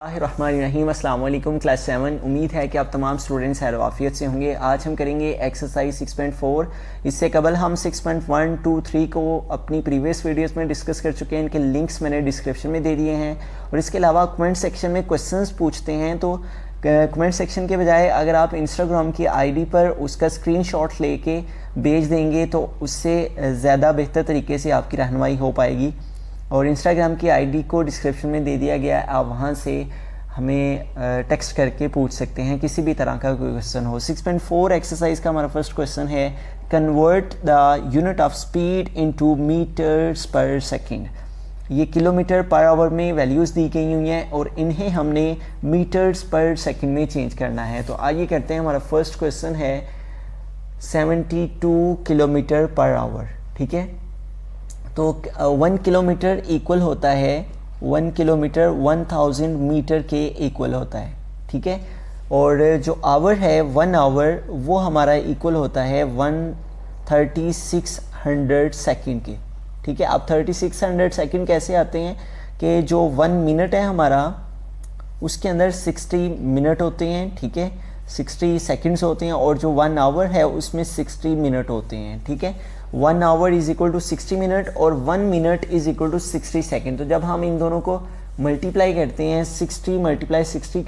रहीम अस्सलाम वालेकुम क्लास 7। उम्मीद है कि आप तमाम स्टूडेंट्स खैर वाफियत से होंगे। आज हम करेंगे एक्सरसाइज 6.4। इससे कबल हम 6.1, 2, 3 को अपनी प्रीवियस वीडियोस में डिस्कस कर चुके हैं। इनके लिंक्स मैंने डिस्क्रिप्शन में दे दिए हैं। और इसके अलावा कमेंट सेक्शन में क्वेश्चंस पूछते हैं, तो कमेंट सेक्शन के बजाय अगर आप इंस्टाग्राम की आईडी पर उसका स्क्रीनशॉट लेके भेज देंगे तो उससे ज़्यादा बेहतर तरीके से आपकी रहनुमाई हो पाएगी। और इंस्टाग्राम की आईडी को डिस्क्रिप्शन में दे दिया गया है, आप वहाँ से हमें टेक्स्ट करके पूछ सकते हैं किसी भी तरह का कोई क्वेश्चन हो। 6.4 एक्सरसाइज का हमारा फर्स्ट क्वेश्चन है, convert the unit of speed into metres per second. ये किलोमीटर पर आवर में वैल्यूज़ दी गई हुई हैं और इन्हें हमने मीटर्स पर सेकंड में चेंज करना है। तो आगे करते हैं। हमारा फर्स्ट क्वेश्चन है 72 किलोमीटर पर आवर। ठीक है, तो 1 किलोमीटर इक्वल होता है 1 किलोमीटर 1000 मीटर के इक्वल होता है। ठीक है, और जो आवर है 1 आवर वो हमारा इक्वल होता है 3600 सेकंड के। ठीक है, अब 3600 सेकंड कैसे आते हैं कि जो 1 मिनट है हमारा उसके अंदर 60 मिनट होते हैं। ठीक है, 60 सेकंड्स होते हैं और जो 1 आवर है उसमें 60 मिनट होते हैं। ठीक है, 1 hour is equal to 60 minute और 1 minute is equal to 60 second. तो जब हम इन दोनों को मल्टीप्लाई करते हैं, 60 मल्टीप्लाई 60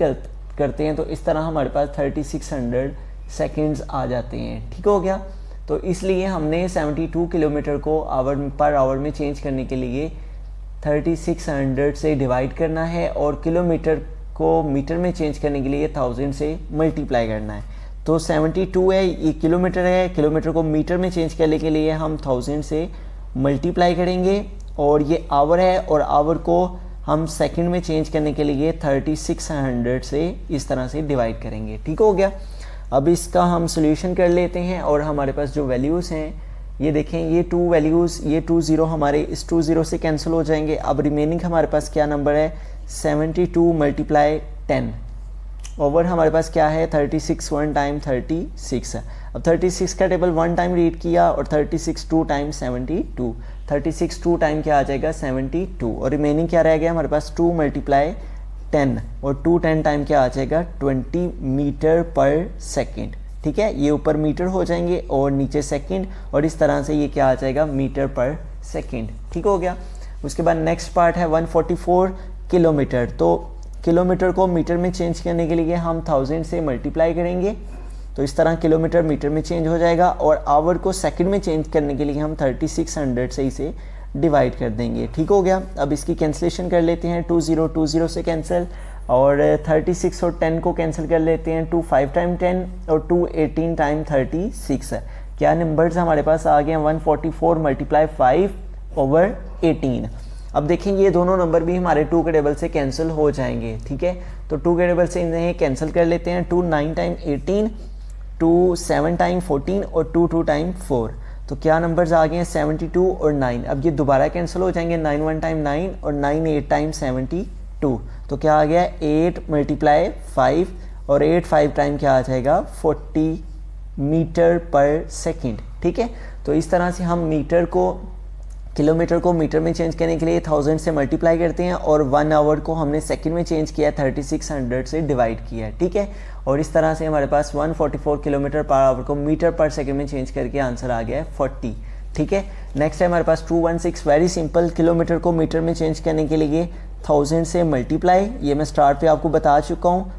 करते हैं तो इस तरह हमारे पास 3600 सेकेंड्स आ जाते हैं। ठीक हो गया, तो इसलिए हमने 72 किलोमीटर को आवर पर आवर में चेंज करने के लिए 3600 से डिवाइड करना है और किलोमीटर को मीटर में चेंज करने के लिए 1000 से मल्टीप्लाई करना है। तो 72 है, ये किलोमीटर है, किलोमीटर को मीटर में चेंज करने के लिए हम 1000 से मल्टीप्लाई करेंगे। और ये आवर है और आवर को हम सेकंड में चेंज करने के लिए 3600 से इस तरह से डिवाइड करेंगे। ठीक हो गया, अब इसका हम सोल्यूशन कर लेते हैं। और हमारे पास जो वैल्यूज़ हैं ये देखें, ये 2 वैल्यूज़, ये 2 0 हमारे इस 2 0 से कैंसिल हो जाएंगे। अब रिमेनिंग हमारे पास क्या नंबर है, 72 मल्टीप्लाई 10 ओवर हमारे पास क्या है 36 1 टाइम 36 है। अब 36 का टेबल 1 टाइम रीड किया और 36 2 टाइम 72, 36 2 टाइम क्या आ जाएगा 72 और रिमेनिंग क्या रह गया हमारे पास 2 मल्टीप्लाई 10 और 2 10 टाइम क्या आ जाएगा 20 मीटर पर सेकेंड। ठीक है, ये ऊपर मीटर हो जाएंगे और नीचे सेकेंड और इस तरह से ये क्या आ जाएगा मीटर पर सेकेंड। ठीक हो गया, उसके बाद नेक्स्ट पार्ट है 144 किलोमीटर। तो किलोमीटर को मीटर में चेंज करने के लिए हम 1000 से मल्टीप्लाई करेंगे तो इस तरह किलोमीटर मीटर में चेंज हो जाएगा और आवर को सेकंड में चेंज करने के लिए हम 3600 से इसे डिवाइड कर देंगे। ठीक हो गया, अब इसकी कैंसिलेशन कर लेते हैं। 20 से कैंसिल और 36 और 10 को कैंसिल कर लेते हैं। 2 5 टाइम 10 और 2 18 टाइम 36 है। क्या नंबर्स हमारे पास आ गए हैं 144 मल्टीप्लाई 5 ओवर 18। अब देखें ये दोनों नंबर भी हमारे 2 के टेबल से कैंसिल हो जाएंगे। ठीक है, तो 2 के टेबल से इन्हें कैंसिल कर लेते हैं। 2 9 टाइम 18, 2 7 टाइम 14 और 2 2 टाइम 4। तो क्या नंबर्स आ गए हैं 72 और 9। अब ये दोबारा कैंसिल हो जाएंगे, 9 1 टाइम 9 और 9 8 टाइम 72। तो क्या आ गया 8 मल्टीप्लाई 5 और 8 5 टाइम क्या आ जाएगा 40 मीटर पर सेकेंड। ठीक है, तो इस तरह से हम मीटर को किलोमीटर को मीटर में चेंज करने के लिए 1000 से मल्टीप्लाई करते हैं और 1 आवर को हमने सेकंड में चेंज किया 3600 से डिवाइड किया है। ठीक है, और इस तरह से हमारे पास 144 किलोमीटर पर आवर को मीटर पर सेकंड में चेंज करके आंसर आ गया है 40। ठीक है, नेक्स्ट है हमारे पास 216। वेरी सिंपल, किलोमीटर को मीटर में चेंज करने के लिए 1000 से मल्टीप्लाई, ये मैं स्टार्ट पे आपको बता चुका हूँ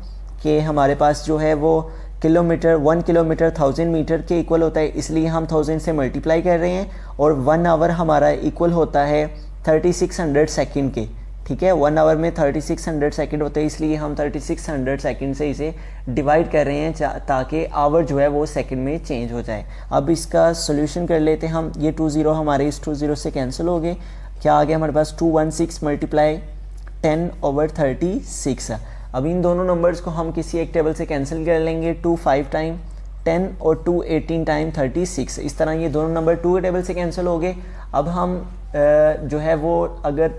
कि हमारे पास जो है वो किलोमीटर 1 किलोमीटर 1000 मीटर के इक्वल होता है, इसलिए हम 1000 से मल्टीप्लाई कर रहे हैं और 1 आवर हमारा इक्वल होता है 3600 सेकंड के। ठीक है, 1 आवर में 3600 सेकंड होते हैं, इसलिए हम 3600 सेकंड से इसे डिवाइड कर रहे हैं ताकि आवर जो है वो सेकंड में चेंज हो जाए। अब इसका सोल्यूशन कर लेते हैं हम। ये 2 0 हमारे इस 2 0 से कैंसिल हो गए। क्या आ गया हमारे पास 216 मल्टीप्लाई 10 ओवर 36। अब इन दोनों नंबर्स को हम किसी एक टेबल से कैंसिल कर लेंगे। 2 5 टाइम 10 और 2 18 टाइम 36। इस तरह ये दोनों नंबर 2 के टेबल से कैंसिल हो गए। अब हम जो है वो अगर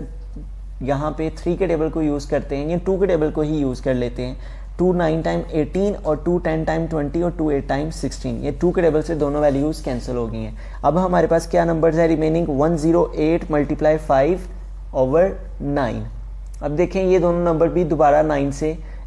यहाँ पे 3 के टेबल को यूज़ करते हैं, ये 2 के टेबल को ही यूज़ कर लेते हैं। 2 9 टाइम 18 और 2 10 टाइम 20 और 2 8 टाइम 16, ये 2 के टेबल से दोनों वैल्यूज़ कैंसिल हो गई हैं। अब हमारे पास क्या नंबर्स है रिमेनिंग 108 मल्टीप्लाई 5 ओवर 9। अब देखें ये दोनों नंबर भी दोबारा 9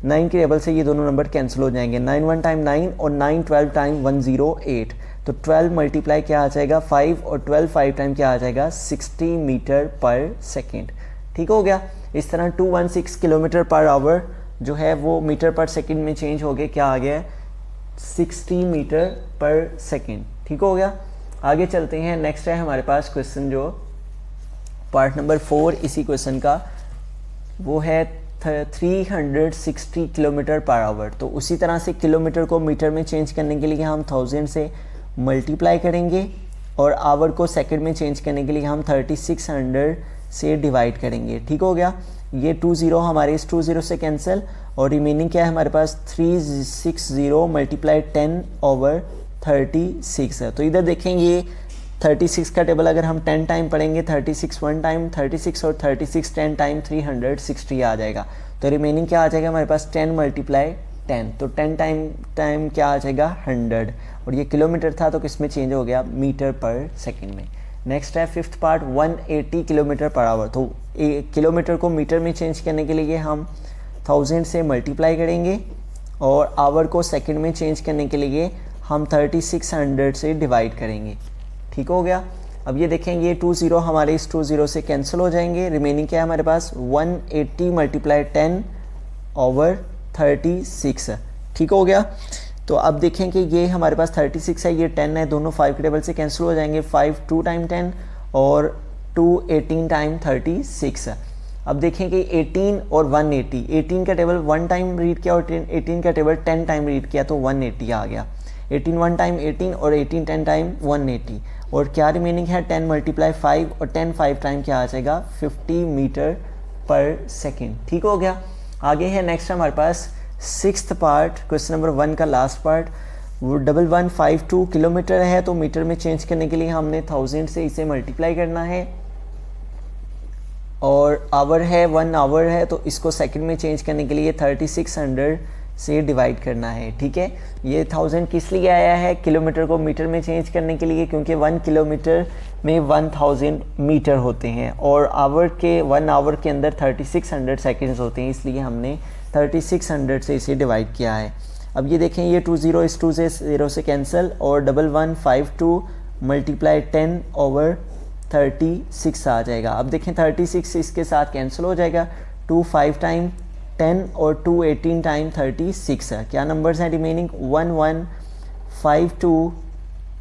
के टेबल से ये दोनों नंबर कैंसिल हो जाएंगे। 9 1 टाइम 9 और 9 12 टाइम 108, तो 12 मल्टीप्लाई क्या आ जाएगा 5 और 12 5 टाइम क्या आ जाएगा 60 मीटर पर सेकेंड। ठीक हो गया। इस तरह 216 किलोमीटर पर आवर जो है वो मीटर पर सेकेंड में चेंज हो गया, क्या आ गया 60 मीटर पर सेकेंड। ठीक हो गया। आगे चलते हैं। नेक्स्ट है हमारे पास क्वेश्चन जो पार्ट नंबर 4 इसी क्वेश्चन का, वो है 360 किलोमीटर पर आवर। तो उसी तरह से किलोमीटर को मीटर में चेंज करने के लिए हम 1000 से मल्टीप्लाई करेंगे और आवर को सेकंड में चेंज करने के लिए हम 3600 से डिवाइड करेंगे। ठीक हो गया। ये 20 हमारे इस 20 से कैंसिल और रिमेनिंग क्या है हमारे पास 360 मल्टीप्लाई 10 ओवर 36 है। तो इधर देखें ये 36 का टेबल अगर हम 10 टाइम पढ़ेंगे 36 1 टाइम 36 और 36 10 टाइम 360 आ जाएगा। तो रिमेनिंग क्या आ जाएगा हमारे पास 10 मल्टीप्लाई 10, तो 10 टाइम क्या आ जाएगा 100 और ये किलोमीटर था तो किस में चेंज हो गया मीटर पर सेकंड में। नेक्स्ट है fifth part 180 kilometre per our. तो किलोमीटर को मीटर में चेंज करने के लिए हम 1000 से मल्टीप्लाई करेंगे और आवर को सेकंड में चेंज करने के लिए हम 3600 से डिवाइड करेंगे। ठीक हो गया। अब ये देखेंगे 20 हमारे इस 20 से कैंसिल हो जाएंगे। रिमेनिंग क्या है हमारे पास 180 मल्टीप्लाई 10 ओवर 36। ठीक हो गया। तो अब देखें कि ये हमारे पास 36 है, ये 10 है, दोनों 5 के टेबल से कैंसिल हो जाएंगे। 5 2 टाइम 10 और 2 18 टाइम 36। अब देखें कि 18 और 180, 18 का टेबल 1 टाइम रीड किया और 18 का टेबल 10 टाइम रीड किया तो 180 आ गया। 18 1 टाइम 18 और 18 10 टाइम 180 और क्या रिमेनिंग है 10 मल्टीप्लाई 5 और 10 5 टाइम क्या आ जाएगा 50 मीटर पर सेकेंड। ठीक हो गया। आगे है नेक्स्ट हमारे पास सिक्स्थ पार्ट क्वेश्चन नंबर 1 का लास्ट पार्ट, वो 1152 किलोमीटर है। तो मीटर में चेंज करने के लिए हमने 1000 से इसे मल्टीप्लाई करना है और आवर है 1 आवर है तो इसको सेकंड में चेंज करने के लिए 3600 से डिवाइड करना है। ठीक है। ये 1000 किस लिए आया है किलोमीटर को मीटर में चेंज करने के लिए, क्योंकि 1 किलोमीटर में 1000 मीटर होते हैं और आवर के 1 आवर के अंदर 3600 सेकेंड्स होते हैं, इसलिए हमने 3600 से इसे डिवाइड किया है। अब ये देखें ये 20 इस 20 से कैंसिल और 1152 मल्टीप्लाई 10 ओवर 36 आ जाएगा। अब देखें 36 इसके साथ कैंसिल हो जाएगा। 2 5 टाइम 10 और 2 18 टाइम 36 है। क्या नंबर्स हैं रिमेनिंग 1152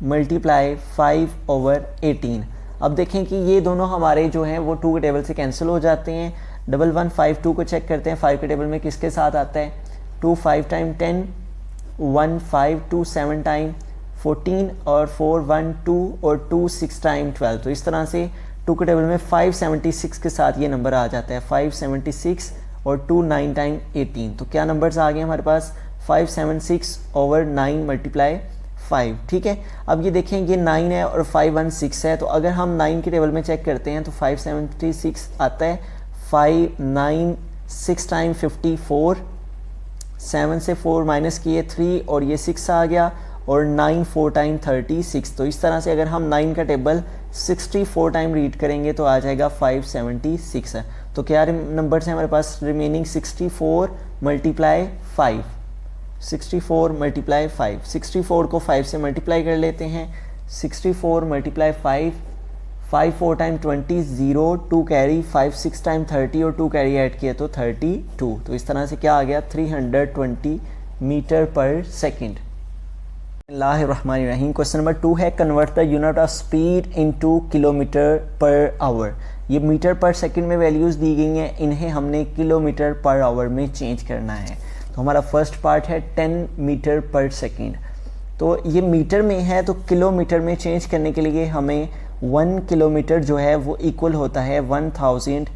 मल्टीप्लाई 5 ओवर 18। अब देखें कि ये दोनों हमारे जो हैं वो 2 के टेबल से कैंसिल हो जाते हैं। 1152 को चेक करते हैं 5 के टेबल में किसके साथ आता है 2 5 टाइम 10 1 5 2 7 टाइम 14 और 4 1 2 और 2 6 टाइम 12। तो इस तरह से 2 के टेबल में 576 के साथ ये नंबर आ जाता है 576 और 2 9 टाइम 18। तो क्या नंबर्स आ गए हमारे पास 576 ओवर 9 मल्टीप्लाई 5। ठीक है। अब ये देखें ये 9 है और 516 है, तो अगर हम 9 के टेबल में चेक करते हैं तो 576 आता है। 5 9 6 टाइम 54, 7 से 4 माइनस किए 3 और ये 6 आ गया और 9 4 टाइम 36। तो इस तरह से अगर हम 9 का टेबल 64 टाइम रीड करेंगे तो आ जाएगा 576 है। तो क्या नंबर्स हैं हमारे पास रिमेनिंग 64 मल्टीप्लाई 5, 64 मल्टीप्लाई 5, 64 को 5 से मल्टीप्लाई कर लेते हैं। 64 मल्टीप्लाई 5, 5 4 टाइम 20 0 2 कैरी 5 6 टाइम 30 और 2 कैरी ऐड किया तो 32। तो इस तरह से क्या आ गया 320 मीटर पर सेकेंड। बिस्मिल्लाहिर्रहमानिर्रहीम। क्वेश्चन नंबर 2 है convert the unit of speed into kilometre per our. ये मीटर पर सेकंड में वैल्यूज़ दी गई हैं, इन्हें हमने किलोमीटर पर आवर में चेंज करना है। तो हमारा फर्स्ट पार्ट है 10 मीटर पर सेकंड। तो ये मीटर में है तो किलोमीटर में चेंज करने के लिए हमें 1 किलोमीटर जो है वो इक्वल होता है 1000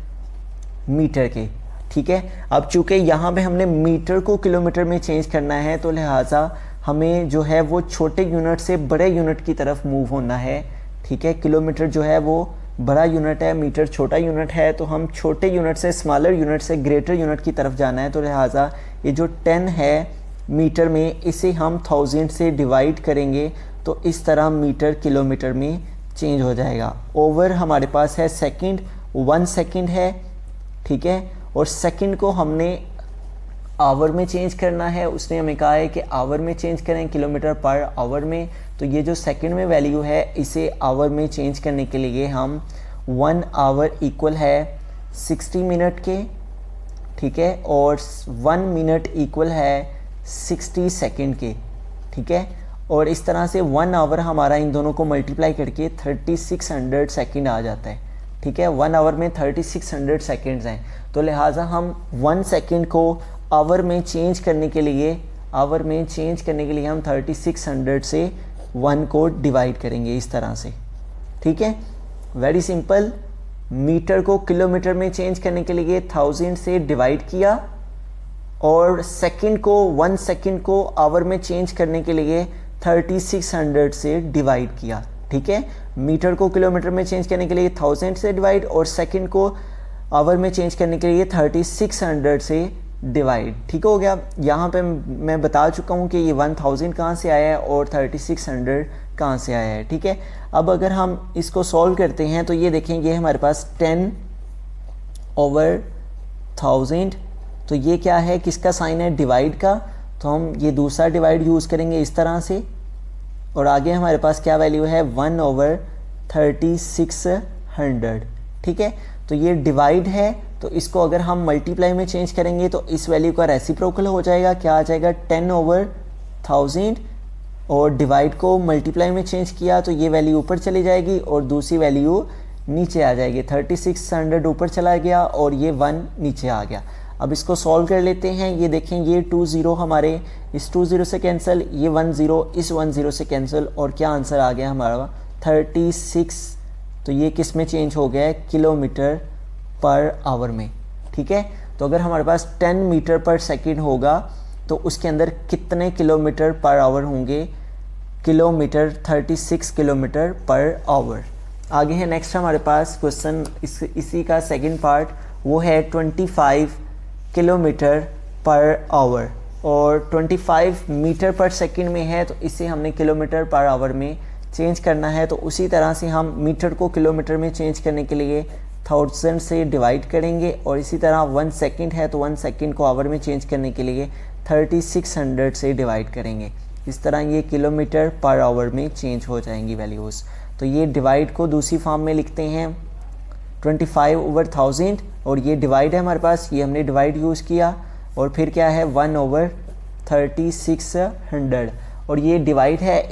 मीटर के। ठीक है। अब चूँकि यहाँ पे हमने मीटर को किलोमीटर में चेंज करना है तो लिहाजा हमें जो है वो छोटे यूनिट से बड़े यूनिट की तरफ मूव होना है। ठीक है। किलोमीटर जो है वो बड़ा यूनिट है, मीटर छोटा यूनिट है, तो हम छोटे यूनिट से स्मॉलर यूनिट से ग्रेटर यूनिट की तरफ जाना है। तो लिहाजा ये जो 10 है मीटर में इसे हम 1000 से डिवाइड करेंगे तो इस तरह मीटर किलोमीटर में चेंज हो जाएगा। ओवर हमारे पास है सेकंड, 1 सेकंड है। ठीक है। और सेकंड को हमने आवर में चेंज करना है। उसने हमें कहा है कि आवर में चेंज करें, किलोमीटर पर आवर में। तो ये जो सेकंड में वैल्यू है इसे आवर में चेंज करने के लिए हम 1 आवर इक्वल है 60 मिनट के, ठीक है, और 1 मिनट इक्वल है 60 सेकंड के, ठीक है। और इस तरह से 1 आवर हमारा इन दोनों को मल्टीप्लाई करके 3600 सेकंड आ जाता है, ठीक है। 1 आवर में 3600 सेकंड्स हैं, तो लिहाजा हम 1 सेकंड को आवर में चेंज करने के लिए हम 3600 से 1 को डिवाइड करेंगे इस तरह से, ठीक है। Very simple. मीटर को किलोमीटर में चेंज करने के लिए 1000 से डिवाइड किया और सेकंड को 1 सेकंड को आवर में चेंज करने के लिए 3600 से डिवाइड किया, ठीक है। मीटर को किलोमीटर में चेंज करने के लिए 1000 से डिवाइड और सेकंड को आवर में चेंज करने के लिए 3600 से डिवाइड, ठीक हो गया। यहाँ पे मैं बता चुका हूँ कि ये 1000 कहाँ से आया है और 3600 कहाँ से आया है, ठीक है। अब अगर हम इसको सॉल्व करते हैं तो ये देखेंगे हमारे पास 10/1000, तो ये क्या है, किसका साइन है, डिवाइड का। तो हम ये दूसरा डिवाइड यूज़ करेंगे इस तरह से। और आगे हमारे पास क्या वैल्यू है, 1/3600, ठीक है। तो ये डिवाइड है, तो इसको अगर हम मल्टीप्लाई में चेंज करेंगे तो इस वैल्यू का रेसिप्रोकल हो जाएगा, क्या आ जाएगा, 10/1000। और डिवाइड को मल्टीप्लाई में चेंज किया तो ये वैल्यू ऊपर चली जाएगी और दूसरी वैल्यू नीचे आ जाएगी। 3600 ऊपर चला गया और ये 1 नीचे आ गया। अब इसको सॉल्व कर लेते हैं। ये देखें, ये 20 हमारे इस 20 से कैंसिल, ये 10 इस 10 से कैंसिल, और क्या आंसर आ गया हमारा 36। तो ये किस में चेंज हो गया है, किलोमीटर पर आवर में, ठीक है। तो अगर हमारे पास 10 मीटर पर सेकंड होगा तो उसके अंदर कितने किलोमीटर पर आवर होंगे, किलोमीटर, 36 किलोमीटर पर आवर। आगे है नेक्स्ट हमारे पास क्वेश्चन, इसी का सेकंड पार्ट, वो है 25 किलोमीटर पर आवर। और 25 मीटर पर सेकंड में है तो इसे हमने किलोमीटर पर आवर में चेंज करना है। तो उसी तरह से हम मीटर को किलोमीटर में चेंज करने के लिए 1000 से डिवाइड करेंगे और इसी तरह 1 सेकंड है तो 1 सेकंड को आवर में चेंज करने के लिए 3600 से डिवाइड करेंगे। इस तरह ये किलोमीटर पर आवर में चेंज हो जाएंगी वैल्यूज़। तो ये डिवाइड को दूसरी फॉर्म में लिखते हैं 25/1000 और ये डिवाइड है हमारे पास, ये हमने डिवाइड यूज़ किया और फिर क्या है 1/3600 और ये डिवाइड है,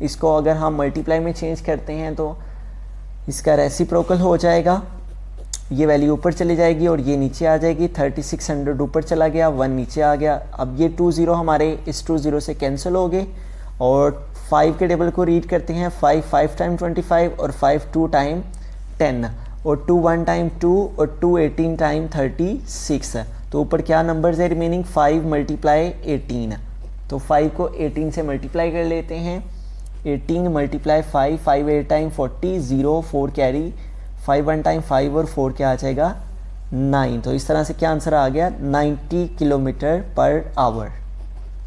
इसको अगर हम मल्टीप्लाई में चेंज करते हैं तो इसका रेसिप्रोकल हो जाएगा, ये वैल्यू ऊपर चली जाएगी और ये नीचे आ जाएगी। 3600 ऊपर चला गया, 1 नीचे आ गया। अब ये 20 हमारे इस 20 से कैंसिल हो गए और 5 के टेबल को रीड करते हैं। 5 टाइम 25 और 5 2 टाइम 10 और 2 1 टाइम 2 और 2 18 टाइम 36। तो ऊपर क्या नंबर्स है रिमेनिंग, 5 × 18। तो 5 को 18 से मल्टीप्लाई कर लेते हैं। 18 × 5, 5 8 टाइम 40, 0 4 कैरी, 5 1 टाइम 5 और 4 क्या आ जाएगा 9। तो इस तरह से क्या आंसर आ गया 90 किलोमीटर पर आवर।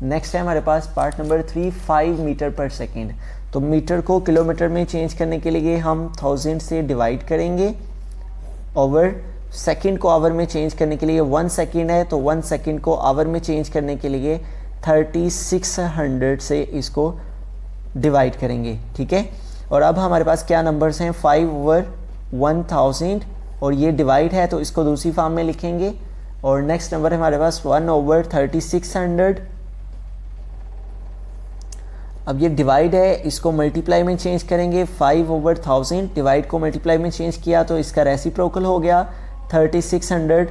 नेक्स्ट है हमारे पास पार्ट नंबर 3, 5 मीटर पर सेकेंड। तो मीटर को किलोमीटर में चेंज करने के लिए हम 1000 से डिवाइड करेंगे। ओवर सेकंड को आवर में चेंज करने के लिए 1 सेकंड है तो 1 सेकंड को आवर में चेंज करने के लिए 3600 से इसको डिवाइड करेंगे, ठीक है। और अब हमारे पास क्या नंबर्स हैं, 5/1000 और ये डिवाइड है तो इसको दूसरी फॉर्म में लिखेंगे। और नेक्स्ट नंबर है हमारे पास 1/3600। अब ये डिवाइड है, इसको मल्टीप्लाई में चेंज करेंगे। 5/1000 डिवाइड को मल्टीप्लाई में चेंज किया तो इसका रेसिप्रोकल हो गया, 3600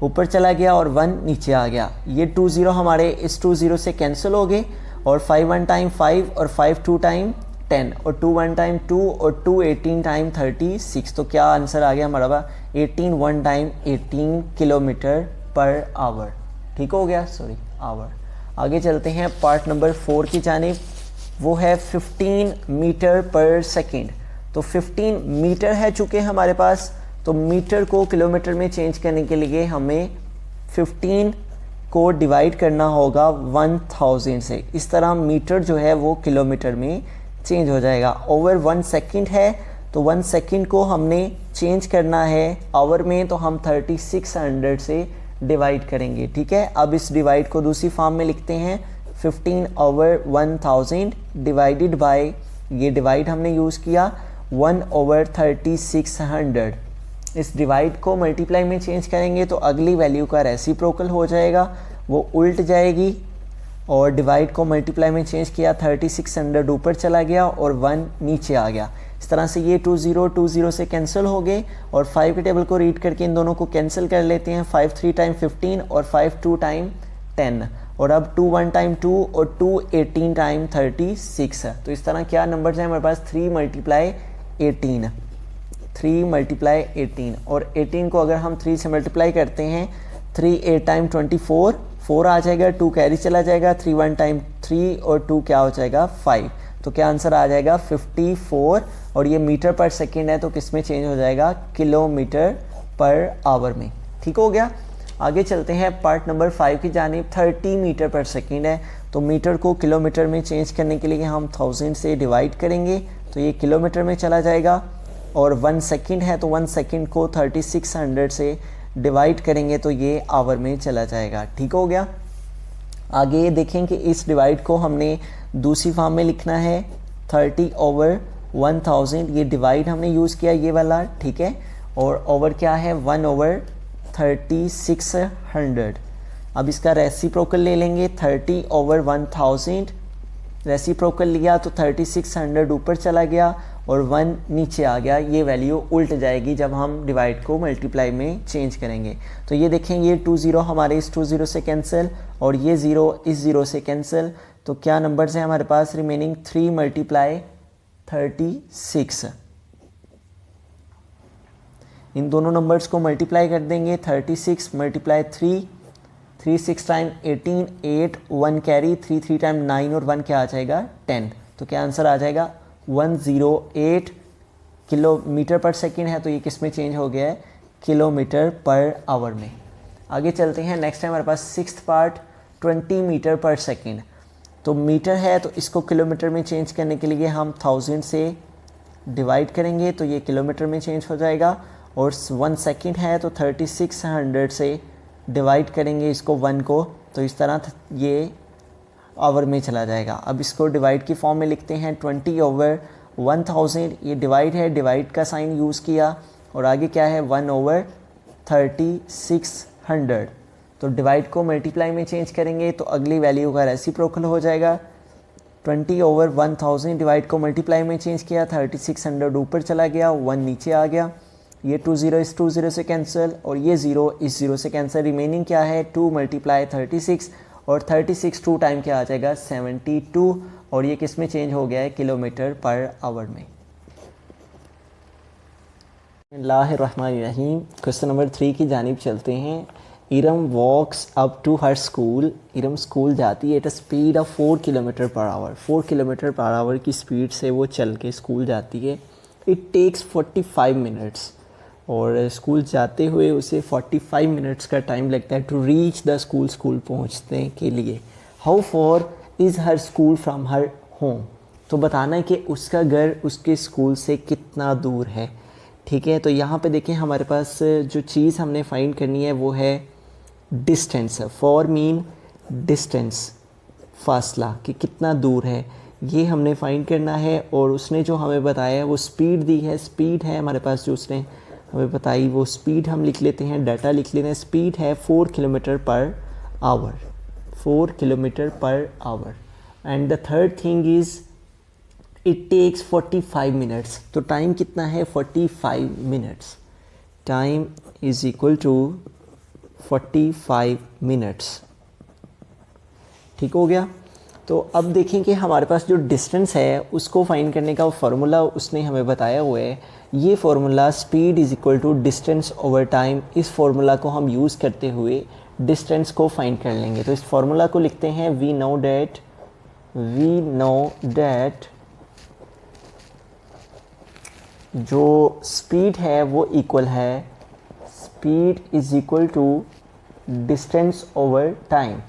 ऊपर चला गया और 1 नीचे आ गया। ये 20 हमारे इस 20 से कैंसिल हो गए और 5 1 टाइम 5 और 5 2 टाइम 10 और 2 1 टाइम 2 और 2 18 टाइम 36। तो क्या आंसर आ गया हमारा 18 1 टाइम 18 किलोमीटर पर आवर, ठीक हो गया, सॉरी आवर। आगे चलते हैं पार्ट नंबर 4 की जानिब, वो है 15 मीटर पर सेकेंड। तो 15 मीटर है चूँकि हमारे पास, तो मीटर को किलोमीटर में चेंज करने के लिए हमें 15 को डिवाइड करना होगा 1000 से। इस तरह मीटर जो है वो किलोमीटर में चेंज हो जाएगा। ओवर 1 सेकंड है तो 1 सेकंड को हमने चेंज करना है आवर में, तो हम 3600 से डिवाइड करेंगे। ठीक है, अब इस डिवाइड को दूसरी फॉर्म में लिखते हैं 15/1000 डिवाइडेड बाय, ये डिवाइड हमने यूज़ किया 1/3600। इस डिवाइड को मल्टीप्लाई में चेंज करेंगे तो अगली वैल्यू का रेसिप्रोकल हो जाएगा, वो उल्ट जाएगी। और डिवाइड को मल्टीप्लाई में चेंज किया, 3600 ऊपर चला गया और 1 नीचे आ गया। इस तरह से ये 20 से कैंसिल हो गए। और 5 के टेबल को रीड करके इन दोनों को कैंसिल कर लेते हैं। 5 3 टाइम 15 और 5 2 टाइम 10, और अब 2 1 टाइम 2 और 2 18 टाइम 36 है। तो इस तरह क्या नंबर्स हैं हमारे पास, 3 × 18, 3 × 18। और 18 को अगर हम 3 से मल्टीप्लाई करते हैं, 3 8 टाइम 24, 4 आ जाएगा, 2 कैरी चला जाएगा, 3 1 टाइम 3 और 2 क्या हो जाएगा 5। तो क्या आंसर आ जाएगा 54। और ये मीटर पर सेकेंड है तो किस में चेंज हो जाएगा, किलोमीटर पर आवर में। ठीक हो गया। आगे चलते हैं पार्ट नंबर 5 की जानिब। 30 मीटर पर सेकेंड है, तो मीटर को किलोमीटर में चेंज करने के लिए हम 1000 से डिवाइड करेंगे तो ये किलोमीटर में चला जाएगा। और 1 सेकेंड है तो 1 सेकेंड को 3600 से डिवाइड करेंगे तो ये आवर में चला जाएगा। ठीक हो गया। आगे देखें कि इस डिवाइड को हमने दूसरी फॉर्म में लिखना है 30/1000। ये डिवाइड हमने यूज़ किया ये वाला, ठीक है। और ओवर क्या है, 1/3600। अब इसका रेसिप्रोकल ले लेंगे, 30/1000। रेसिप्रोकल लिया तो 3600 ऊपर चला गया और 1 नीचे आ गया। ये वैल्यू उल्ट जाएगी जब हम डिवाइड को मल्टीप्लाई में चेंज करेंगे। तो ये देखें, ये 20 हमारे इस 20 से कैंसिल और ये 0 इस 0 से कैंसिल। तो क्या नंबर्स हैं हमारे पास रिमेनिंग, 3 × 36। इन दोनों नंबर्स को मल्टीप्लाई कर देंगे, 36 × 3, 3 6 टाइम 18, 8 1 कैरी, 3 3 टाइम 9 और 1 क्या आ जाएगा 10। तो क्या आंसर आ जाएगा 108 किलोमीटर पर सेकेंड है, तो ये किस में चेंज हो गया है, किलोमीटर पर आवर में। आगे चलते हैं, नेक्स्ट है हमारे पास 6th पार्ट 20 मीटर पर सेकेंड। तो मीटर है तो इसको किलोमीटर में चेंज करने के लिए हम 1000 से डिवाइड करेंगे तो ये किलोमीटर में चेंज हो जाएगा। और 1 सेकेंड है तो 3600 से डिवाइड करेंगे इसको 1 को, तो इस तरह ये आवर में चला जाएगा। अब इसको डिवाइड की फॉर्म में लिखते हैं 20/1000। ये डिवाइड है, डिवाइड का साइन यूज़ किया। और आगे क्या है 1/3600। तो डिवाइड को मल्टीप्लाई में चेंज करेंगे तो अगली वैल्यू का रेसिप्रोकल हो जाएगा। 20/1000 डिवाइड को मल्टीप्लाई में चेंज किया, 3600 ऊपर चला गया, 1 नीचे आ गया। ये 20 इस 20 से कैंसिल और ये 0 इस 0 से कैंसिल। रिमेनिंग क्या है 2 × 36 और 36 2 टाइम क्या आ जाएगा 72। और ये किस में चेंज हो गया है, किलोमीटर पर आवर में। बिस्मिल्लाहिर्रहमानिर्रहीम। क्वेश्चन नंबर 3 की जानिब चलते हैं। Iram walks up to her school. Iram school जाती है at a speed of 4 kilometre per hour. 4 kilometre per hour की स्पीड से वो चल के स्कूल जाती है। इट टेक्स 45 मिनट्स, और स्कूल जाते हुए उसे 45 मिनट्स का टाइम लगता है to reach the school, school पहुंचने के लिए। How far is her school from her home. तो बताना है कि उसका घर उसके स्कूल से कितना दूर है। ठीक है, तो यहाँ पे देखें हमारे पास जो चीज़ हमने फाइंड करनी है वो है डिस्टेंस। फॉर मीन डिस्टेंस, फासला, कि कितना दूर है, ये हमने फाइंड करना है। और उसने जो हमें बताया है वो स्पीड दी है, स्पीड है हमारे पास जो उसने हमें बताई वो स्पीड हम लिख लेते हैं, डाटा लिख लेते हैं। स्पीड है 4 kilometre per hour, 4 kilometre per hour. And the third thing is it takes 45 minutes. तो टाइम कितना है 45 minutes. Time is equal to 45 minutes. ठीक हो गया। तो अब देखें कि हमारे पास जो डिस्टेंस है उसको फाइंड करने का फार्मूला उसने हमें बताया हुआ है। ये formula speed is equal to distance over time, इस फार्मूला को हम यूज़ करते हुए डिस्टेंस को फाइंड कर लेंगे। तो इस फार्मूला को लिखते हैं वी नो डैट जो स्पीड है वो इक्वल है, speed is equal to distance over time,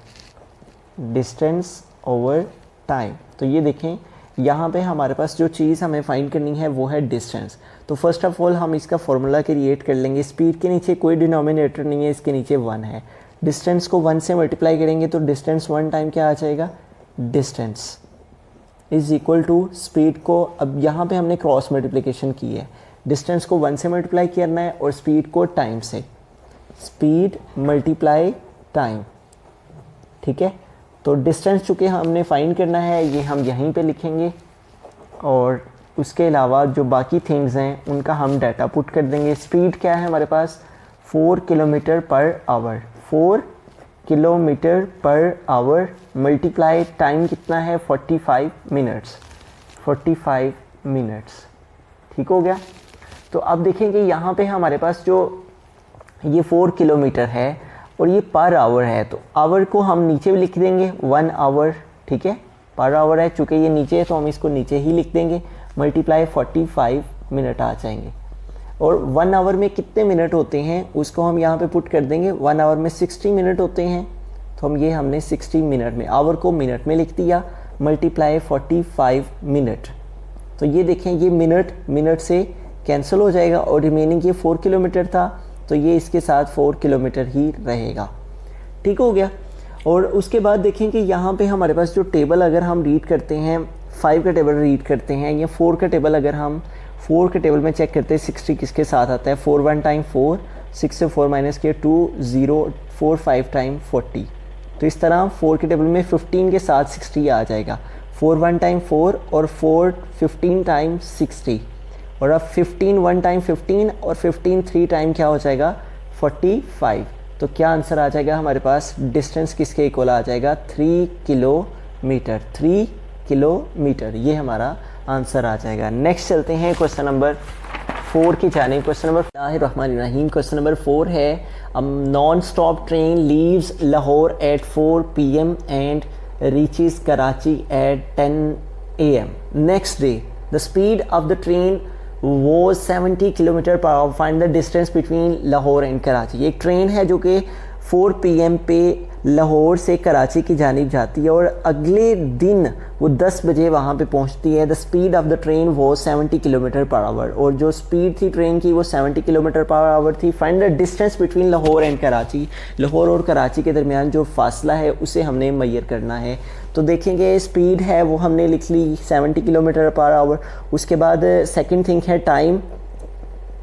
distance over time. तो ये देखें यहाँ पे हमारे पास जो चीज़ हमें फाइंड करनी है वो है डिस्टेंस। तो फर्स्ट ऑफ ऑल हम इसका फॉर्मूला क्रिएट कर लेंगे। स्पीड के नीचे कोई डिनोमिनेटर नहीं है, इसके नीचे 1 है। डिस्टेंस को 1 से मल्टीप्लाई करेंगे तो डिस्टेंस 1 टाइम क्या आ जाएगा, distance is equal to speed को, अब यहाँ पे हमने क्रॉस मल्टीप्लिकेशन की है, डिस्टेंस को 1 से मल्टीप्लाई करना है और स्पीड को टाइम से, स्पीड मल्टीप्लाई टाइम। ठीक है, तो डिस्टेंस चूँकि हमने फाइंड करना है ये हम यहीं पे लिखेंगे और उसके अलावा जो बाकी थिंग्स हैं उनका हम डाटा पुट कर देंगे। स्पीड क्या है हमारे पास, 4 kilometre per hour, 4 kilometre per our multiply time कितना है 45 मिनट्स, 45 मिनट्स। ठीक हो गया। तो अब देखेंगे यहाँ पे हमारे पास जो ये 4 किलोमीटर है और ये पर आवर है, तो आवर को हम नीचे भी लिख देंगे 1 आवर। ठीक है, पर आवर है, चूँकि ये नीचे है तो हम इसको नीचे ही लिख देंगे, मल्टीप्लाई 45 मिनट आ जाएंगे। और 1 आवर में कितने मिनट होते हैं उसको हम यहाँ पे पुट कर देंगे। 1 आवर में 60 मिनट होते हैं, तो हम ये हमने 60 मिनट में, आवर को मिनट में लिख दिया, मल्टीप्लाई 45 मिनट। तो ये देखें ये मिनट से कैंसिल हो जाएगा और रिमेनिंग ये 4 किलोमीटर था तो ये इसके साथ 4 किलोमीटर ही रहेगा। ठीक हो गया। और उसके बाद देखें कि यहाँ पे हमारे पास जो टेबल अगर हम रीड करते हैं, 5 का टेबल रीड करते हैं या 4 का टेबल, अगर हम 4 के टेबल में चेक करते हैं 60 किसके साथ आता है, 4 1 टाइम 4, 6 से 4 माइनस किया 2, 0, 4 5 टाइम 40। तो इस तरह 4 के टेबल में 15 के साथ 60 आ जाएगा, 4 1 टाइम 4 और 4 15 टाइम 60, और अब 15 1 टाइम 15 और 15 3 टाइम क्या हो जाएगा 45। तो क्या आंसर आ जाएगा हमारे पास, डिस्टेंस किसके इक्वल आ जाएगा 3 किलोमीटर, 3 किलोमीटर, ये हमारा आंसर आ जाएगा। नेक्स्ट चलते हैं क्वेश्चन नंबर 4 की जानिब। क्वेश्चन नंबर क्वेश्चन नंबर 4 है, non stop train leaves Lahore at 4 PM and reaches Karachi at 10 AM। Next day the speed of the train वो 70 kilometre per hour, find the distance between Lahore and Karachi. ये एक train है जो कि 4 PM पे लाहौर से कराची की जानिब जाती है और अगले दिन वो 10 बजे वहाँ पे पहुँचती है। The speed of the train वो 70 किलोमीटर पर आवर, और जो स्पीड थी ट्रेन की वो 70 किलोमीटर पर आवर थी। Find the distance between Lahore and Karachi, Lahore और कराची के दरमियान जो फासला है उसे हमने मैयर करना है। तो देखेंगे स्पीड है वो हमने लिख ली 70 किलोमीटर पर आवर। उसके बाद सेकंड थिंग है टाइम,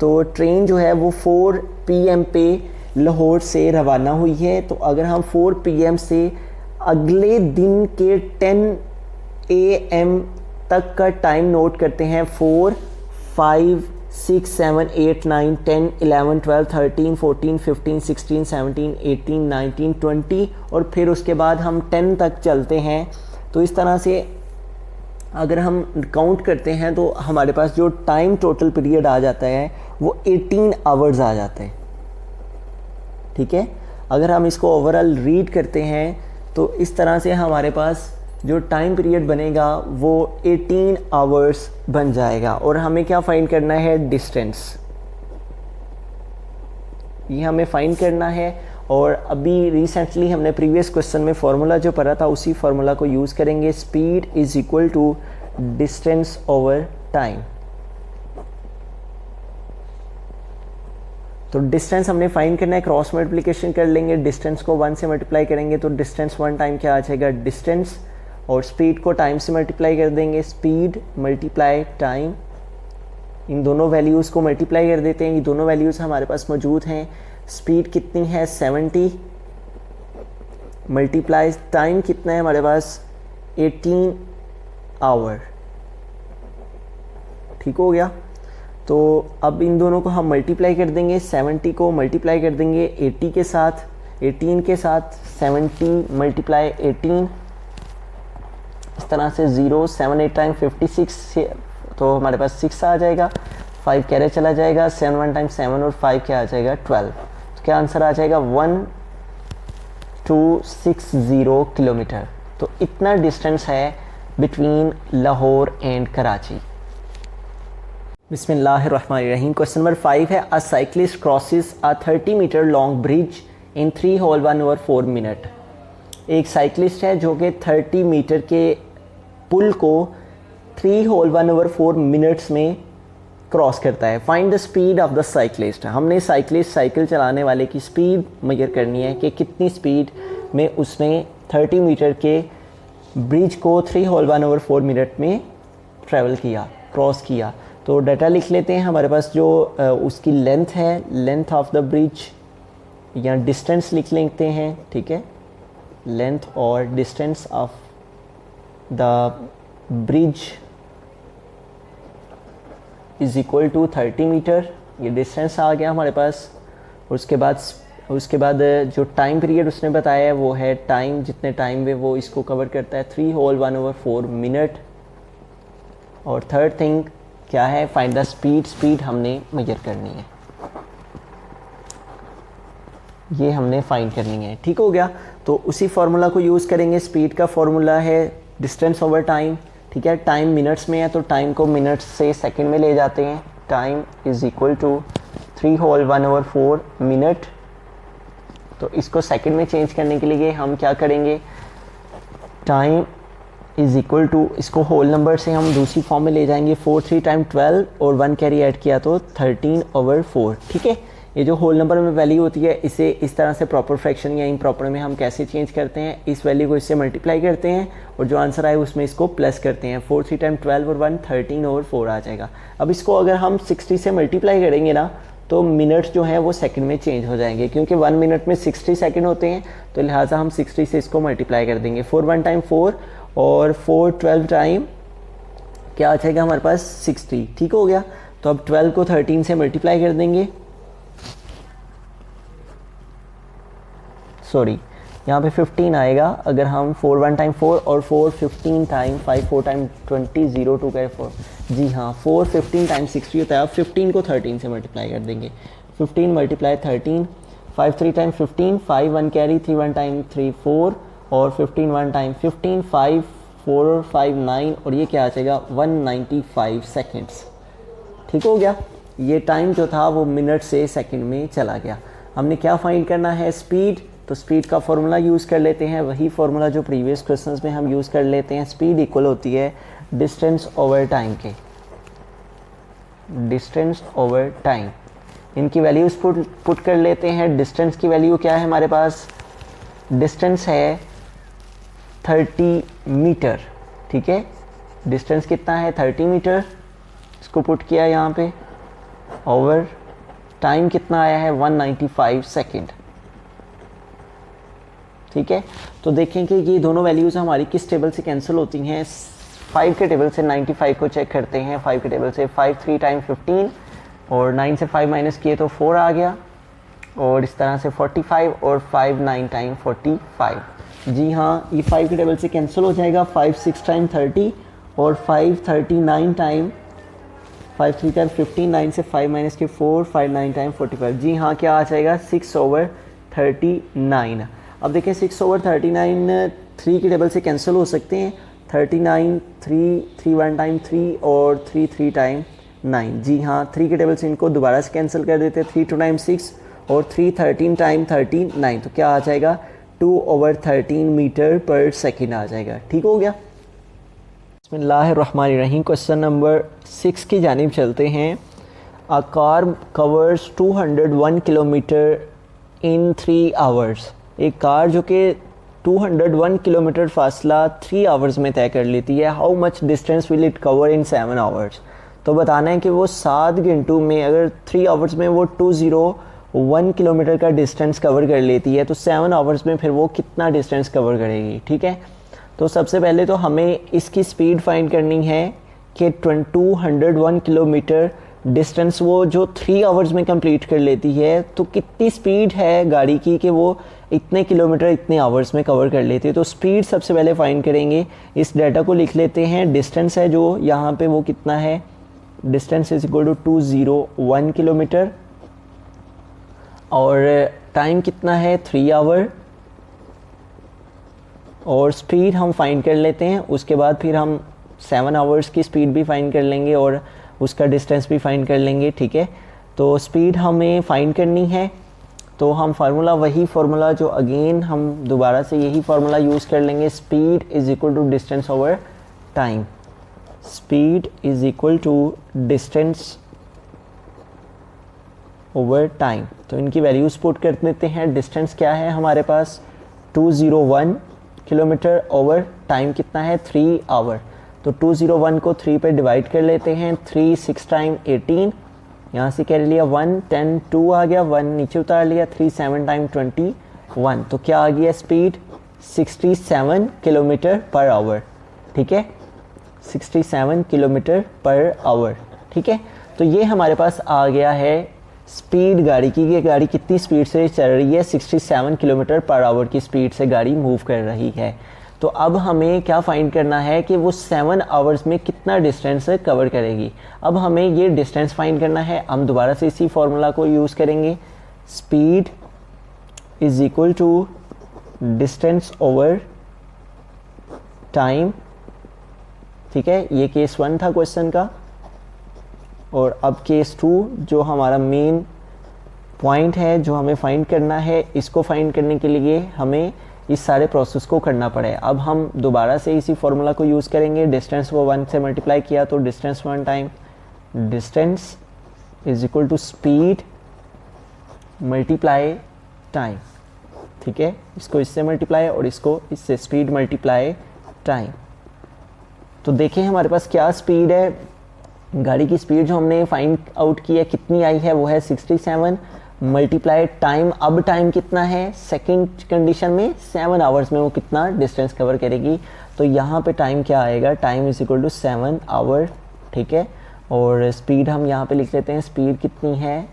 तो ट्रेन जो है वो 4 PM पे लाहौर से रवाना हुई है। तो अगर हम 4 PM से अगले दिन के 10 AM तक का टाइम नोट करते हैं, 4 5 6 7 8 9 10 11 12 13 14 15 16 17 18 19 20 और फिर उसके बाद हम 10 तक चलते हैं। तो इस तरह से अगर हम काउंट करते हैं तो हमारे पास जो टाइम टोटल पीरियड आ जाता है वो 18 आवर्स आ जाते हैं। ठीक है, अगर हम इसको ओवरऑल रीड करते हैं तो इस तरह से हमारे पास जो टाइम पीरियड बनेगा वो 18 आवर्स बन जाएगा। और हमें क्या फाइंड करना है, डिस्टेंस, ये हमें फाइंड करना है। और अभी रिसेंटली हमने प्रीवियस क्वेश्चन में फार्मूला जो पढ़ा था उसी फार्मूला को यूज़ करेंगे, speed is equal to distance over time. तो डिस्टेंस हमने फाइंड करना है, क्रॉस मल्टीप्लिकेशन कर लेंगे, डिस्टेंस को 1 से मल्टीप्लाई करेंगे तो डिस्टेंस 1 टाइम क्या आ जाएगा डिस्टेंस, और स्पीड को टाइम से मल्टीप्लाई कर देंगे, स्पीड मल्टीप्लाई टाइम। इन दोनों वैल्यूज़ को मल्टीप्लाई कर देते हैं, ये दोनों वैल्यूज़ हमारे पास मौजूद हैं। स्पीड कितनी है 70, मल्टीप्लाई टाइम कितना है हमारे पास 18 आवर। ठीक हो गया। तो अब इन दोनों को हम मल्टीप्लाई कर देंगे, 70 को मल्टीप्लाई कर देंगे 80 के साथ, 18 के साथ 70 मल्टीप्लाई 18, इस तरह से 0 7 8 टाइम 56 से तो हमारे पास 6 आ जाएगा, 5 कैरे चला जाएगा, 7 1 टाइम 7 और 5 क्या आ जाएगा 12। तो क्या आंसर आ जाएगा 1260 किलोमीटर। तो इतना डिस्टेंस है बिटवीन लाहौर एंड कराची। बिस्मिल्लाहिर्रहमानिर्रहीम। क्वेश्चन नंबर 5 है, a cyclist crosses a 30 metre long bridge in 3 whole 1/4 minute. एक साइक्लिस्ट है जो कि 30 मीटर के पुल को 3 होल 1/4 मिनट्स में क्रॉस करता है। Find the speed of the cyclist. हमने साइकिलिस्ट साइकिल चलाने वाले की स्पीड मेजर करनी है कि कितनी स्पीड में उसने 30 मीटर के ब्रिज को 3 होल 1/4 मिनट में ट्रैवल किया, क्रॉस किया। तो डाटा लिख लेते हैं। हमारे पास जो उसकी लेंथ है, लेंथ ऑफ द ब्रिज या डिस्टेंस लिख लेते हैं, ठीक है। लेंथ और distance of the bridge is equal to 30 metre, ये डिस्टेंस आ गया हमारे पास। उसके बाद जो टाइम पीरियड उसने बताया है वो है टाइम, जितने टाइम में वो इसको कवर करता है 3 होल 1/4 मिनट। और थर्ड थिंग क्या है, फाइंड द स्पीड। स्पीड हमने मेजर करनी है, ये हमने फाइंड करनी है, ठीक हो गया। तो उसी फार्मूला को यूज़ करेंगे। स्पीड का फार्मूला है डिस्टेंस ओवर टाइम, ठीक है। टाइम मिनट्स में है तो टाइम को मिनट्स से सेकंड में ले जाते हैं। Time is equal to 3 whole 1/4 minute. तो इसको सेकंड में चेंज करने के लिए हम क्या करेंगे, टाइम इज इक्वल टू, इसको होल नंबर से हम दूसरी फॉर्म में ले जाएंगे। 4 3 टाइम 12 और 1 कैरी ऐड किया तो 13/4, ठीक है। ये जो होल नंबर में वैल्यू होती है इसे इस तरह से प्रॉपर फ्रैक्शन या इम्प्रॉपर में हम कैसे चेंज करते हैं, इस वैल्यू को इससे मल्टीप्लाई करते हैं और जो आंसर आए उसमें इसको प्लस करते हैं। 4 3 टाइम 12 और 1 13/4 आ जाएगा। अब इसको अगर हम 60 से मल्टीप्लाई करेंगे ना तो मिनट जो है वो सेकंड में चेंज हो जाएंगे, क्योंकि 1 मिनट में 60 सेकंड होते हैं। तो लिहाजा हम 60 से इसको मल्टीप्लाई कर देंगे। 4 1 टाइम 4 और 4 12 टाइम क्या आ जाएगा हमारे पास 60, ठीक हो गया। तो अब 12 को 13 से मल्टीप्लाई कर देंगे, सॉरी यहाँ पे 15 आएगा। अगर हम 4 1 टाइम 4 और 4 15 टाइम 5 4 टाइम 20 0 2 करे 4, जी हाँ 4 15 टाइम 60 होता है। अब 15 को 13 से मल्टीप्लाई कर देंगे। 15 मल्टीप्लाई 13, 5 3 टाइम 15, 5 1 कैरी, 3 1 टाइम 3 4 और 15 1 टाइम 15, 5 4 5 9 और ये क्या आ जाएगा 195 सेकेंड्स, ठीक हो गया। ये टाइम जो था वो मिनट से सेकंड में चला गया। हमने क्या फाइंड करना है, स्पीड। तो स्पीड का फॉर्मूला यूज़ कर लेते हैं, वही फॉर्मूला जो प्रीवियस क्वेश्चंस में हम यूज़ कर लेते हैं। स्पीड इक्वल होती है डिस्टेंस ओवर टाइम के, डिस्टेंस ओवर टाइम। इनकी वैल्यूज़ पुट कर लेते हैं। डिस्टेंस की वैल्यू क्या है हमारे पास, डिस्टेंस है 30 मीटर, ठीक है। डिस्टेंस कितना है 30 मीटर, इसको पुट किया यहाँ पे। ओवर टाइम कितना आया है 195 सेकेंड, ठीक है। तो देखें कि ये दोनों वैल्यूज़ हमारी किस टेबल से कैंसिल होती हैं। 5 के टेबल से 95 को चेक करते हैं। 5 के टेबल से 5 3 टाइम 15 और 9 से 5 माइनस किए तो 4 आ गया और इस तरह से 45 और 5 9 टाइम 45, जी हाँ ये 5 के टेबल से कैंसिल हो जाएगा। 5 6 टाइम 30 और 5 39 टाइम 5 3 टाइम 15, 9 से 5 माइनस के 4 5 9 टाइम 45, जी हाँ क्या आ जाएगा 6/39। अब देखिए 6/39 3 के टेबल से कैंसिल हो सकते हैं। 39 3 3 1 टाइम 3 और 3 3 टाइम 9, जी हाँ 3 के टेबल से इनको दोबारा से कैंसिल कर देते हैं। 3 2 टाइम 6 और 3 13 टाइम 39, तो क्या आ जाएगा 2/13 मीटर पर सेकेंड आ जाएगा, ठीक हो गया। बिस्मिल्लाहिर्रहमानिर्रहीम। क्वेश्चन नंबर 6 की जानिब चलते हैं। A car covers 201 kilometre in 3 hours. एक कार जो कि 201 किलोमीटर फासला 3 आवर्स में तय कर लेती है। How much distance will it cover in 7 hours. तो बताना है कि वो 7 घंटों में, अगर 3 आवर्स में वो 201 किलोमीटर का डिस्टेंस कवर कर लेती है तो 7 आवर्स में फिर वो कितना डिस्टेंस कवर करेगी, ठीक है। तो सबसे पहले तो हमें इसकी स्पीड फाइंड करनी है कि 201 किलोमीटर डिस्टेंस वो जो 3 आवर्स में कंप्लीट कर लेती है, तो कितनी स्पीड है गाड़ी की कि वो इतने किलोमीटर इतने आवर्स में कवर कर लेती है। तो स्पीड सबसे पहले फाइंड करेंगे। इस डाटा को लिख लेते हैं। डिस्टेंस है जो यहाँ पे वो कितना है, distance is equal to 201 kilometre और टाइम कितना है 3 आवर और स्पीड हम फाइंड कर लेते हैं। उसके बाद फिर हम 7 आवर्स की स्पीड भी फाइंड कर लेंगे और उसका डिस्टेंस भी फाइंड कर लेंगे, ठीक है। तो स्पीड हमें फाइंड करनी है तो हम फार्मूला, वही फार्मूला जो अगेन हम दोबारा से यही फार्मूला यूज़ कर लेंगे। Speed is equal to distance over time. Speed is equal to distance over time. तो इनकी वैल्यूज पुट कर देते हैं। डिस्टेंस क्या है हमारे पास 201 किलोमीटर, ओवर टाइम कितना है 3 आवर। तो 201 को 3 पे डिवाइड कर लेते हैं। 3 6 टाइम 18, यहाँ से कर लिया 1 10 2 आ गया, 1 नीचे उतार लिया, 3 7 टाइम 21। तो क्या आ गया स्पीड 67 किलोमीटर पर आवर। ठीक है, 67 किलोमीटर पर आवर। ठीक है, तो ये हमारे पास आ गया है स्पीड गाड़ी की। ये गाड़ी कितनी स्पीड से चल रही है, 67 किलोमीटर पर आवर की स्पीड से गाड़ी मूव कर रही है। तो अब हमें क्या फाइंड करना है कि वो 7 आवर्स में कितना डिस्टेंस कवर करेगी। अब हमें ये डिस्टेंस फाइंड करना है। हम दोबारा से इसी फॉर्मूला को यूज़ करेंगे। Speed is equal to distance over time. ठीक है, ये केस 1 था क्वेश्चन का। और अब केस 2 जो हमारा मेन पॉइंट है जो हमें फाइंड करना है, इसको फाइंड करने के लिए हमें इस सारे प्रोसेस को करना पड़े। अब हम दोबारा से इसी फॉर्मूला को यूज़ करेंगे। डिस्टेंस को 1 से मल्टीप्लाई किया तो distance 1 time distance is equal to speed multiply time. ठीक है, इसको इससे मल्टीप्लाई और इसको इससे, स्पीड मल्टीप्लाई टाइम। तो देखें हमारे पास क्या स्पीड है। गाड़ी की स्पीड जो हमने फाइंड आउट की है कितनी आई है, वो है 67 मल्टीप्लाई टाइम। अब टाइम कितना है सेकंड कंडीशन में, 7 आवर्स में वो कितना डिस्टेंस कवर करेगी। तो यहाँ पे टाइम क्या आएगा, time is equal to 7 hour. ठीक है, और स्पीड हम यहाँ पे लिख लेते हैं। स्पीड कितनी है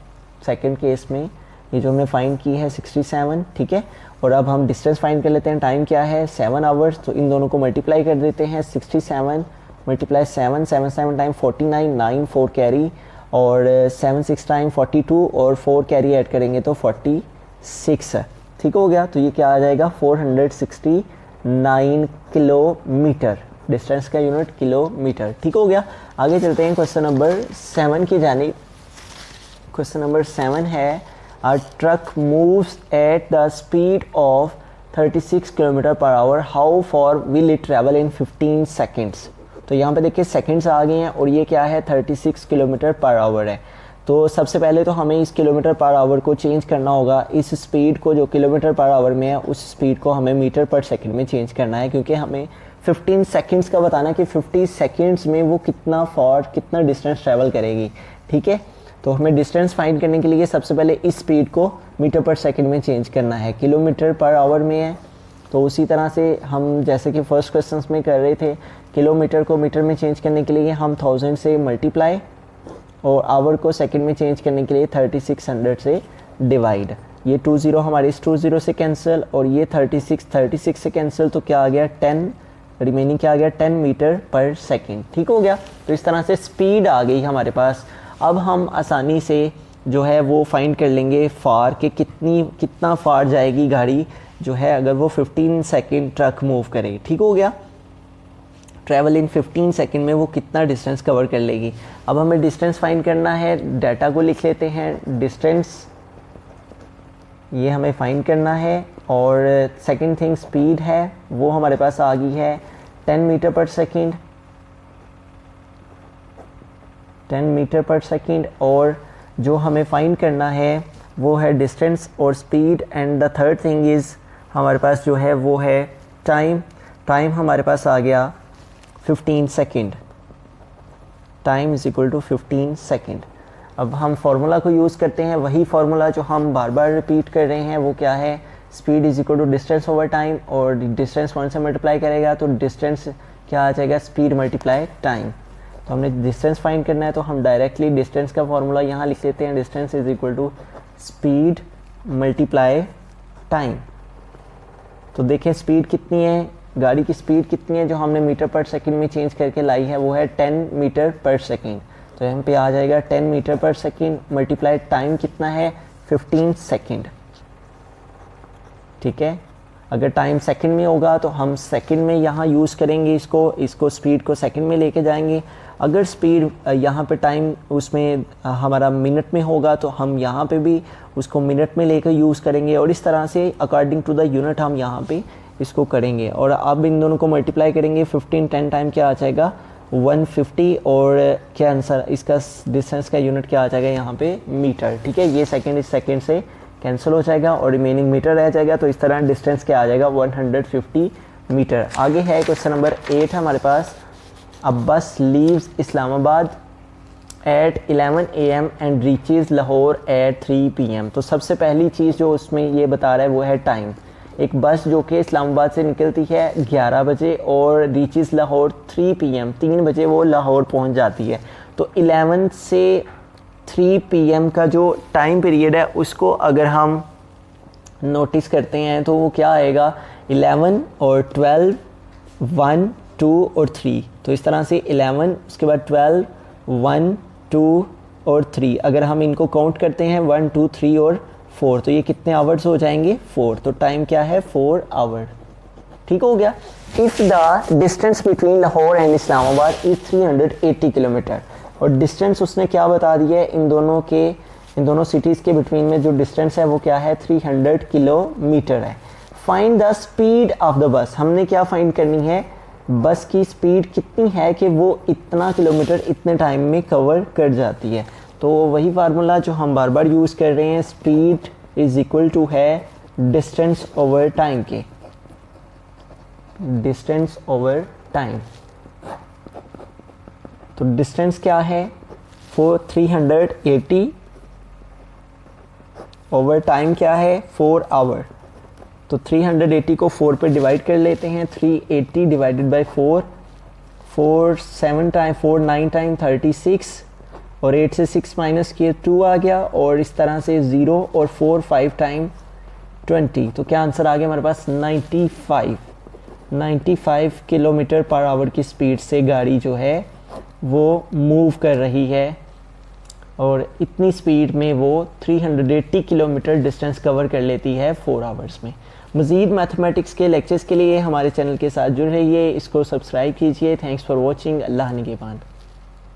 सेकंड केस में, ये जो हमने फाइंड की है 67। ठीक है, और अब हम डिस्टेंस फाइंड कर लेते हैं। टाइम क्या है 7 आवर्स, तो इन दोनों को मल्टीप्लाई कर देते हैं। 67 मल्टीप्लाई 7 7 7 टाइम 49, 9 4 कैरी, और 7 6 टाइम 42, और 4 कैरी ऐड करेंगे तो 46 है। ठीक हो गया, तो ये क्या आ जाएगा 469 किलोमीटर। डिस्टेंस का यूनिट किलोमीटर। ठीक हो गया, आगे चलते हैं क्वेश्चन नंबर 7 की जानिब। क्वेश्चन नंबर 7 है, a truck moves at the speed of 36 kilometre per hour, how far will it travel in 15 seconds. तो यहाँ पे देखिए सेकंड्स आ गए हैं और ये क्या है 36 किलोमीटर पर आवर है। तो सबसे पहले तो हमें इस किलोमीटर पर आवर को चेंज करना होगा। इस स्पीड को जो किलोमीटर पर आवर में है उस स्पीड को हमें मीटर पर सेकंड में चेंज करना है, क्योंकि हमें 15 सेकंड्स का बताना है कि 50 सेकंड्स में वो कितना डिस्टेंस ट्रैवल करेगी। ठीक है, तो हमें डिस्टेंस फाइंड करने के लिए सबसे पहले इस स्पीड को मीटर पर सेकंड में चेंज करना है। किलोमीटर पर आवर में है, तो उसी तरह से हम जैसे कि फर्स्ट क्वेश्चन में कर रहे थे, किलोमीटर को मीटर में चेंज करने के लिए हम 1000 से मल्टीप्लाई, और आवर को सेकंड में चेंज करने के लिए 3600 से डिवाइड। ये 20 हमारे इस 20 से कैंसिल, और ये 36 से कैंसिल, तो क्या आ गया 10, रिमेनिंग क्या आ गया 10 मीटर पर सेकंड। ठीक हो गया, तो इस तरह से स्पीड आ गई हमारे पास। अब हम आसानी से जो है वो फाइंड कर लेंगे फार के कितना फार जाएगी गाड़ी जो है अगर वो 15 सेकंड ट्रक मूव करे। ठीक हो गया, ट्रैवल इन 15 सेकंड में वो कितना डिस्टेंस कवर कर लेगी। अब हमें डिस्टेंस फाइंड करना है, डाटा को लिख लेते हैं। डिस्टेंस ये हमें फाइंड करना है, और सेकंड थिंग स्पीड है वो हमारे पास आ गई है 10 मीटर पर सेकंड, 10 मीटर पर सेकंड। और जो हमें फाइंड करना है वो है डिस्टेंस और speed. And the third thing is हमारे पास जो है वो है टाइम। टाइम हमारे पास आ गया 15 second. Time is equal to 15 second. अब हम फार्मूला को यूज़ करते हैं, वही फार्मूला जो हम बार बार रिपीट कर रहे हैं। वो क्या है, speed is equal to distance over time, और डिस्टेंस 1 से मल्टीप्लाई करेगा तो डिस्टेंस क्या आ जाएगा, स्पीड मल्टीप्लाई टाइम। तो हमने डिस्टेंस फाइंड करना है, तो हम डायरेक्टली डिस्टेंस का फार्मूला यहाँ लिख लेते हैं। Distance is equal to speed multiply time. तो देखें स्पीड कितनी है, गाड़ी की स्पीड कितनी है जो हमने मीटर पर सेकंड में चेंज करके लाई है, वो है 10 मीटर पर सेकंड। तो यहाँ पे आ जाएगा 10 मीटर पर सेकंड मल्टीप्लाई टाइम कितना है 15 सेकंड। ठीक है, अगर टाइम सेकंड में होगा तो हम सेकंड में यहाँ यूज़ करेंगे इसको स्पीड को सेकंड में लेके जाएंगे। अगर स्पीड यहाँ पे टाइम उसमें हमारा मिनट में होगा तो हम यहाँ पे भी उसको मिनट में लेकर यूज़ करेंगे, और इस तरह से अकॉर्डिंग टू द यूनिट हम यहाँ पे इसको करेंगे। और अब इन दोनों को मल्टीप्लाई करेंगे 15 10 टाइम क्या आ जाएगा 150 और क्या आंसर इसका डिस्टेंस का यूनिट क्या आ जाएगा यहाँ पे मीटर। ठीक है, ये सेकंड इस सेकंड से कैंसिल हो जाएगा और रिमेनिंग मीटर रह जाएगा। तो इस तरह डिस्टेंस क्या आ जाएगा 150 मीटर। आगे है क्वेश्चन नंबर 8 हमारे पास। A bus leaves Islamabad at 11 AM and reaches Lahore at 3 PM। तो सबसे पहली चीज़ जो उसमें ये बता रहा है वो है टाइम। एक बस जो कि इस्लामाबाद से निकलती है 11 बजे और रीचेज़ लाहौर 3 PM, 3 बजे वो लाहौर पहुंच जाती है। तो 11 से 3 PM का जो टाइम पीरियड है उसको अगर हम नोटिस करते हैं तो वो क्या आएगा 11 और 12, 1, 2 और 3। तो इस तरह से 11, उसके बाद 12, 1, 2 और 3। अगर हम इनको काउंट करते हैं 1, 2, 3 और 4 तो ये कितने आवर्स हो जाएंगे 4। तो टाइम क्या है 4 आवर। ठीक हो गया। If the distance between Lahore and Islamabad is 380 kilometre. और डिस्टेंस उसने क्या बता दिया है इन दोनों सिटीज़ के बिटवीन में जो डिस्टेंस है वो क्या है 300 किलोमीटर है। Find the speed of the bus. हमने क्या फाइंड करनी है, बस की स्पीड कितनी है कि वो इतना किलोमीटर इतने टाइम में कवर कर जाती है। तो वही फार्मूला जो हम बार बार यूज़ कर रहे हैं, स्पीड इज इक्वल टू है डिस्टेंस ओवर टाइम के, डिस्टेंस ओवर टाइम। तो डिस्टेंस क्या है 380 ओवर टाइम क्या है 4 आवर। तो 380 को 4 पे डिवाइड कर लेते हैं। 380 डिवाइडेड बाई 4, 4 7 टाइम 4 9 टाइम 36 और 8 से 6 माइनस किए 2 आ गया और इस तरह से 0 और 4 5 टाइम 20। तो क्या आंसर आ गया हमारे पास 95 किलोमीटर पर आवर की स्पीड से गाड़ी जो है वो मूव कर रही है और इतनी स्पीड में वो 380 किलोमीटर डिस्टेंस कवर कर लेती है 4 आवर्स में। मज़ीद मैथमेटिक्स के लेक्चर्स के लिए हमारे चैनल के साथ जुड़ रहिए, इसको सब्सक्राइब कीजिए। Thanks for watching. अल्लाह निगहबान।